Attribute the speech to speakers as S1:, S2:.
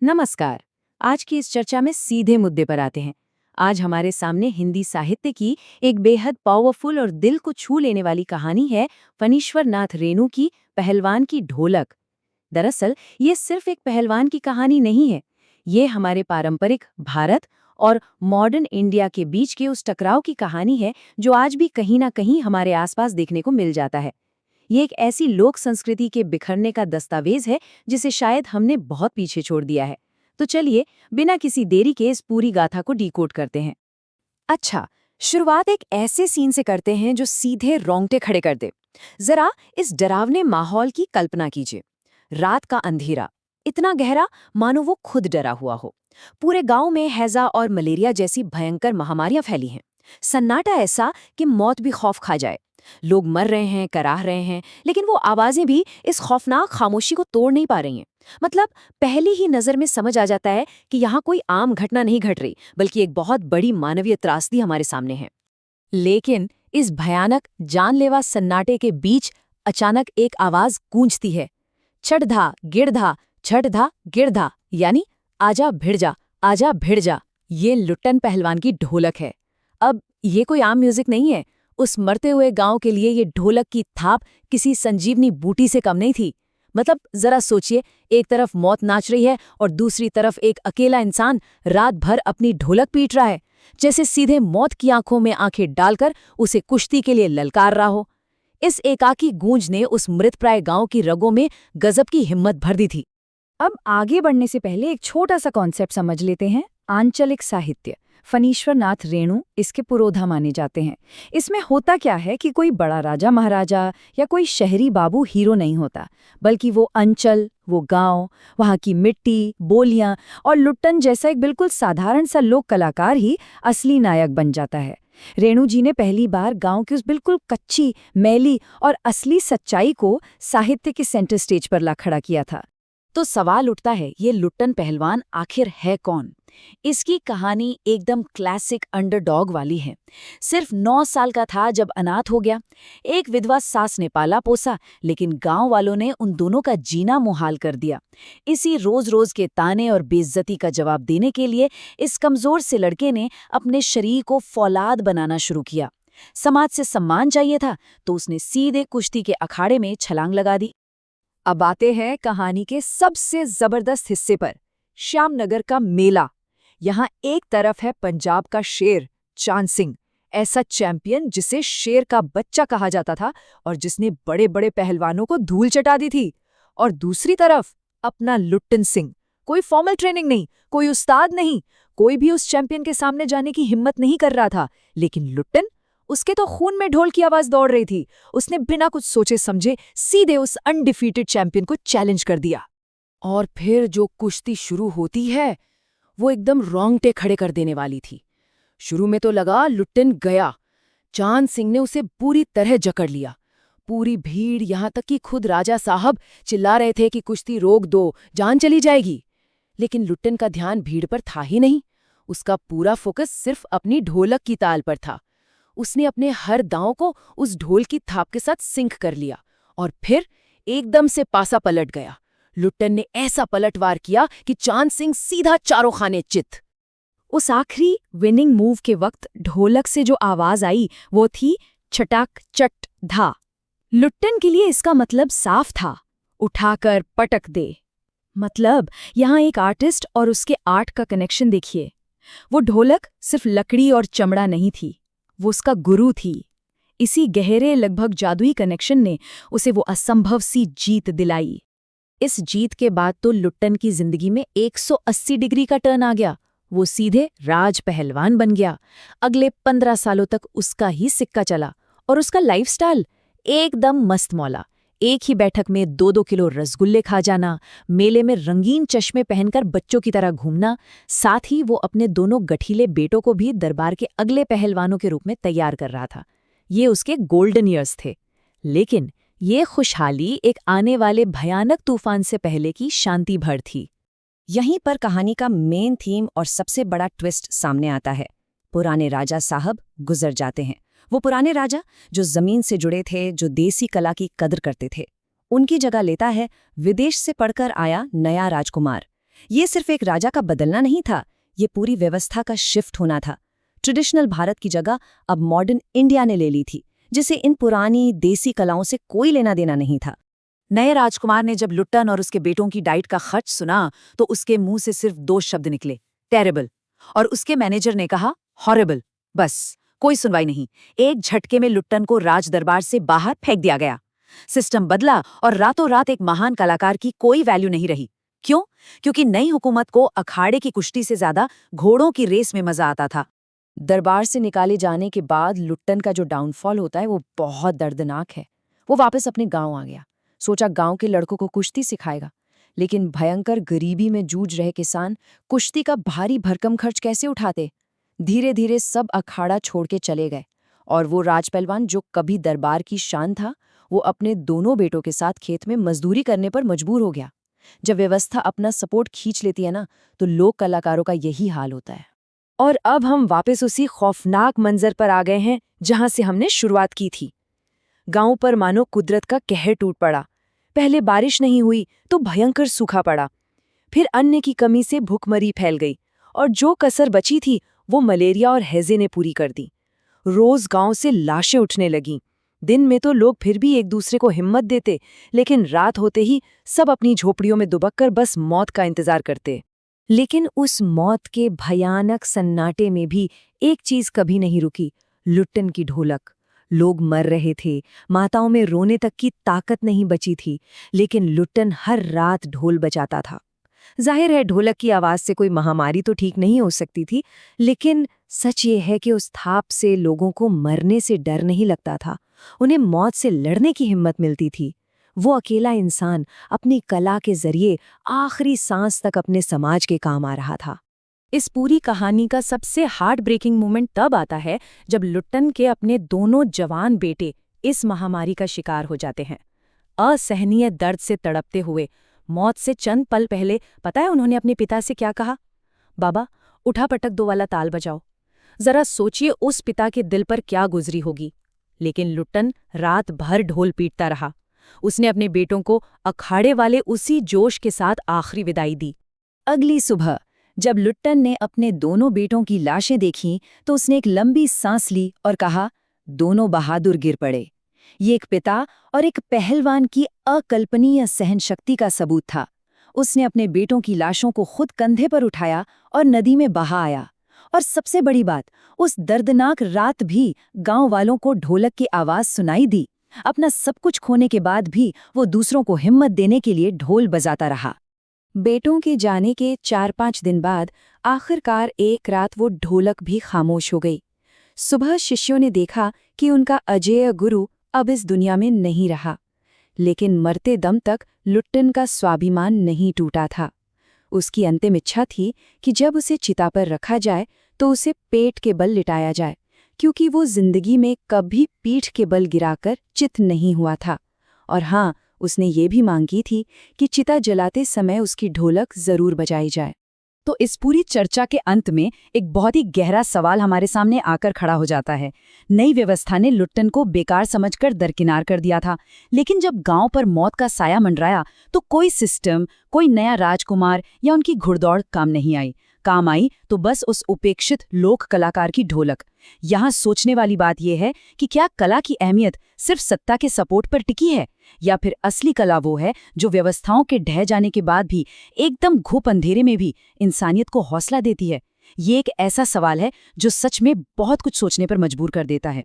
S1: नमस्कार। आज की इस चर्चा में सीधे मुद्दे पर आते हैं। आज हमारे सामने हिंदी साहित्य की एक बेहद पावरफुल और दिल को छू लेने वाली कहानी है फणीश्वर नाथ रेणु की पहलवान की ढोलक। दरअसल ये सिर्फ एक पहलवान की कहानी नहीं है। ये हमारे पारंपरिक भारत और मॉडर्न इंडिया के बीच के उस टकराव की कहानी है जो आज भी कहीं ना कहीं हमारे आसपास देखने को मिल जाता है। ये एक ऐसी लोक संस्कृति के बिखरने का दस्तावेज है जिसे शायद हमने बहुत पीछे छोड़ दिया है। तो चलिए बिना किसी देरी के इस पूरी गाथा को डिकोड करते हैं।
S2: अच्छा, शुरुआत एक ऐसे सीन से करते हैं जो सीधे रोंगटे खड़े कर दे। जरा इस डरावने माहौल की कल्पना कीजिए। रात का अंधेरा, इतना गहरा मानो वो खुद डरा हुआ हो। पूरे गांव में हैजा और मलेरिया जैसी भयंकर महामारियां फैली हैं। सन्नाटा ऐसा कि मौत भी खौफ खा जाए। लोग मर रहे हैं, कराह रहे हैं, लेकिन वो आवाजें भी इस खौफनाक खामोशी को तोड़ नहीं पा रही हैं। मतलब पहली ही नजर में समझ आ जाता है कि यहाँ कोई आम घटना नहीं घट रही, बल्कि एक बहुत बड़ी मानवीय त्रासदी हमारे सामने है। लेकिन इस भयानक जानलेवा सन्नाटे के बीच अचानक एक आवाज गूंजती है। छठधा गिड़धा, छठधा गिड़धा, यानी आजा भिड़ जा, आजा भिड़ जा। ये लुट्टन पहलवान की ढोलक है। अब ये कोई आम म्यूजिक नहीं है। उस मरते हुए गांव के लिए ये ढोलक की थाप किसी संजीवनी बूटी से कम नहीं थी। मतलब जरा सोचिए, एक तरफ मौत नाच रही है और दूसरी तरफ एक अकेला इंसान रात भर अपनी ढोलक पीट रहा है, जैसे सीधे मौत की आंखों में आंखें डालकर उसे कुश्ती के लिए ललकार रहा हो। इस एकाकी गूंज ने उस मृतप्राय गांव की रगों में गजब की हिम्मत भर दी थी।
S3: अब आगे बढ़ने से पहले एक छोटा सा कॉन्सेप्ट समझ लेते हैं। आंचलिक साहित्य। फणीश्वर नाथ रेणु इसके पुरोधा माने जाते हैं। इसमें होता क्या है कि कोई बड़ा राजा महाराजा या कोई शहरी बाबू हीरो नहीं होता, बल्कि वो अंचल, वो गांव, वहाँ की मिट्टी, बोलियां और लुट्टन जैसा एक बिल्कुल साधारण सा लोक कलाकार ही असली नायक बन जाता है। रेणु जी ने पहली बार गांव की उस बिल्कुल कच्ची, मैली और असली सच्चाई को साहित्य के सेंटर स्टेज पर ला खड़ा किया था।
S2: तो सवाल उठता है, ये लुट्टन पहलवान आखिर है कौन? इसकी कहानी एकदम क्लासिक अंडरडॉग वाली है। सिर्फ 9 साल का था जब अनाथ हो गया। एक विधवा सास ने पाला पोसा, लेकिन गांव वालों ने उन दोनों का जीना मुहाल कर दिया। इसी रोज रोज के ताने और बेइज्जती का जवाब देने के लिए इस कमजोर से लड़के ने अपने शरीर को फौलाद बनाना शुरू किया। समाज से सम्मान चाहिए था तो उसने सीधे कुश्ती के अखाड़े में छलांग लगा दी। अब आते हैं कहानी के सबसे जबरदस्त हिस्से पर, श्यामनगर का मेला। यहाँ एक तरफ है पंजाब का शेर चांद सिंह, ऐसा चैंपियन जिसे शेर का बच्चा कहा जाता था और जिसने बड़े बड़े पहलवानों को धूल चटा दी थी। और दूसरी तरफ अपना लुट्टन सिंह। कोई फॉर्मल ट्रेनिंग नहीं, कोई उस्ताद नहीं, कोई भी उस चैंपियन के सामने जाने की हिम्मत नहीं कर रहा था। लेकिन लुट्टन, उसके तो खून में ढोल की आवाज दौड़ रही थी। उसने बिना कुछ सोचे समझे सीधे उस अनडिफीटेड चैंपियन को चैलेंज कर दिया। और फिर जो कुश्ती शुरू होती है वो एकदम रोंगटे खड़े कर देने वाली थी। शुरू में तो लगा लुट्टन गया। चांद सिंह ने उसे पूरी तरह जकड़ लिया। पूरी भीड़, यहां तक कि खुद राजा साहब चिल्ला रहे थे कि कुश्ती रोक दो, जान चली जाएगी। लेकिन लुट्टन का ध्यान भीड़ पर था ही नहीं। उसका पूरा फोकस सिर्फ अपनी ढोलक की ताल पर था। उसने अपने हर दांव को उस ढोल की थाप के साथ सिंक कर लिया और फिर एकदम से पासा पलट गया। लुट्टन ने ऐसा पलटवार किया कि चांद सिंह सीधा चारों खाने चित।
S3: उस आखिरी विनिंग मूव के वक्त ढोलक से जो आवाज आई वो थी छटाक चट धा। लुट्टन के लिए इसका मतलब साफ था, उठाकर पटक दे। मतलब यहाँ एक आर्टिस्ट और उसके आर्ट का कनेक्शन देखिए। वो ढोलक सिर्फ लकड़ी और चमड़ा नहीं थी, वो उसका गुरु थी। इसी गहरे लगभग जादुई कनेक्शन ने उसे वो असंभव सी जीत दिलाई। इस जीत के बाद तो लुट्टन की जिंदगी में 180 डिग्री का टर्न आ गया। वो सीधे राज पहलवान बन गया। अगले 15 सालों तक उसका ही सिक्का चला और उसका लाइफस्टाइल एकदम मस्त मौला। एक ही बैठक में 2-2 किलो रसगुल्ले खा जाना, मेले में रंगीन चश्मे पहनकर बच्चों की तरह घूमना, साथ ही वो अपने दोनों गठीले बेटों को भी दरबार के अगले पहलवानों के रूप में तैयार कर रहा था। ये उसके गोल्डन ईयर्स थे। लेकिन ये खुशहाली एक आने वाले भयानक तूफान से पहले की शांति भर थी।
S2: यहीं पर कहानी का मेन थीम और सबसे बड़ा ट्विस्ट सामने आता है। पुराने राजा साहब गुजर जाते हैं। वो पुराने राजा जो जमीन से जुड़े थे, जो देसी कला की कदर करते थे। उनकी जगह लेता है विदेश से पढ़कर आया नया राजकुमार। ये सिर्फ एक राजा का बदलना नहीं था, ये पूरी व्यवस्था का शिफ्ट होना था। ट्रेडिशनल भारत की जगह अब मॉडर्न इंडिया ने ले ली थी, जिसे इन पुरानी देसी कलाओं से कोई लेना देना नहीं था।
S1: नए राजकुमार ने जब लुट्टन और उसके बेटों की डाइट का खर्च सुना तो उसके मुंह से सिर्फ 2 शब्द निकले, टेरेबल। और उसके मैनेजर ने कहा, हॉरेबल। बस कोई सुनवाई नहीं। एक झटके में लुट्टन को राज दरबार से बाहर फेंक दिया गया। सिस्टम बदला और रातों रात एक महान कलाकार की कोई वैल्यू नहीं रही। क्यों? क्योंकि नई हुकूमत को अखाड़े की कुश्ती से ज्यादा घोड़ों की रेस में मजा आता था।
S2: दरबार से निकाले जाने के बाद लुट्टन का जो डाउनफॉल होता है वो बहुत दर्दनाक है। वो वापस अपने गांव आ गया, सोचा गांव के लड़कों को कुश्ती सिखाएगा। लेकिन भयंकर गरीबी में जूझ रहे किसान कुश्ती का भारी भरकम खर्च कैसे उठाते? धीरे धीरे सब अखाड़ा छोड़ के चले गए और वो राजपहलवान जो कभी दरबार की शान था, वो अपने दोनों बेटों के साथ खेत में मजदूरी करने पर मजबूर हो गया। जब व्यवस्था अपना सपोर्ट खींच लेती है ना, तो लोक कलाकारों का यही हाल होता है।
S3: और अब हम वापस उसी खौफनाक मंजर पर आ गए हैं जहां से हमने शुरुआत की थी। गांव पर मानो कुदरत का कहर टूट पड़ा। पहले बारिश नहीं हुई तो भयंकर सूखा पड़ा। फिर अन्न की कमी से भूखमरी फैल गई और जो कसर बची थी वो मलेरिया और हैजे ने पूरी कर दी। रोज गांव से लाशें उठने लगीं। दिन में तो लोग फिर भी एक दूसरे को हिम्मत देते, लेकिन रात होते ही सब अपनी झोपड़ियों में दुबककर बस मौत का इंतजार करते। लेकिन उस मौत के भयानक सन्नाटे में भी एक चीज कभी नहीं रुकी, लुट्टन की ढोलक। लोग मर रहे थे, माताओं में रोने तक की ताकत नहीं बची थी, लेकिन लुट्टन हर रात ढोल बजाता था। जाहिर है ढोलक की आवाज से कोई महामारी तो ठीक नहीं हो सकती थी, लेकिन सच ये है कि उस थाप से लोगों को मरने से डर नहीं लगता था, उन्हें मौत से लड़ने की हिम्मत मिलती थी। वो अकेला इंसान अपनी कला के जरिए आखिरी सांस तक अपने समाज के काम आ रहा था।
S2: इस पूरी कहानी का सबसे हार्ट ब्रेकिंग मोमेंट तब आता है जब लुट्टन के अपने दोनों जवान बेटे इस महामारी का शिकार हो जाते हैं। असहनीय दर्द से तड़पते हुए, मौत से चंद पल पहले पता है उन्होंने अपने पिता से क्या कहा? बाबा, उठा पटक दो वाला ताल बजाओ। जरा सोचिए उस पिता के दिल पर क्या गुजरी होगी। लेकिन लुट्टन रात भर ढोल पीटता रहा। उसने अपने बेटों को अखाड़े वाले उसी जोश के साथ आखिरी विदाई दी।
S1: अगली सुबह जब लुट्टन ने अपने दोनों बेटों की लाशें देखीं तो उसने एक लंबी सांस ली और कहा, दोनों बहादुर गिर पड़े। ये एक पिता और एक पहलवान की अकल्पनीय सहनशक्ति का सबूत था। उसने अपने बेटों की लाशों को खुद कंधे पर उठाया और नदी में बहा आया। और सबसे बड़ी बात, उस दर्दनाक रात भी गांव वालों को ढोलक की आवाज सुनाई दी। अपना सब कुछ खोने के बाद भी वो दूसरों को हिम्मत देने के लिए ढोल बजाता रहा। बेटों के जाने के 4-5 दिन बाद आखिरकार एक रात वो ढोलक भी खामोश हो गई। सुबह शिष्यों ने देखा कि उनका अजेय गुरु अब इस दुनिया में नहीं रहा। लेकिन मरते दम तक लुट्टन का स्वाभिमान नहीं टूटा था। उसकी अंतिम इच्छा थी कि जब उसे चिता पर रखा जाए तो उसे पेट के बल लिटाया जाए, क्योंकि वो जिंदगी में कभी पीठ के बल गिराकर चित नहीं हुआ था। और हाँ, उसने ये भी मांग की थी कि चिता जलाते समय उसकी ढोलक जरूर बजाई जाए।
S2: तो इस पूरी चर्चा के अंत में एक बहुत ही गहरा सवाल हमारे सामने आकर खड़ा हो जाता है। नई व्यवस्था ने लुट्टन को बेकार समझकर दरकिनार कर दिया था, लेकिन जब गांव पर मौत का साया मंडराया तो कोई सिस्टम, कोई नया राजकुमार या उनकी घुड़दौड़ काम नहीं आई। काम आई तो बस उस उपेक्षित लोक कलाकार की ढोलक। यहाँ सोचने वाली बात यह है कि क्या कला की अहमियत सिर्फ सत्ता के सपोर्ट पर टिकी है, या फिर असली कला वो है जो व्यवस्थाओं के ढह जाने के बाद भी एकदम घुप अंधेरे में भी इंसानियत को हौसला देती है। ये एक ऐसा सवाल है जो सच में बहुत कुछ सोचने पर मजबूर कर देता है।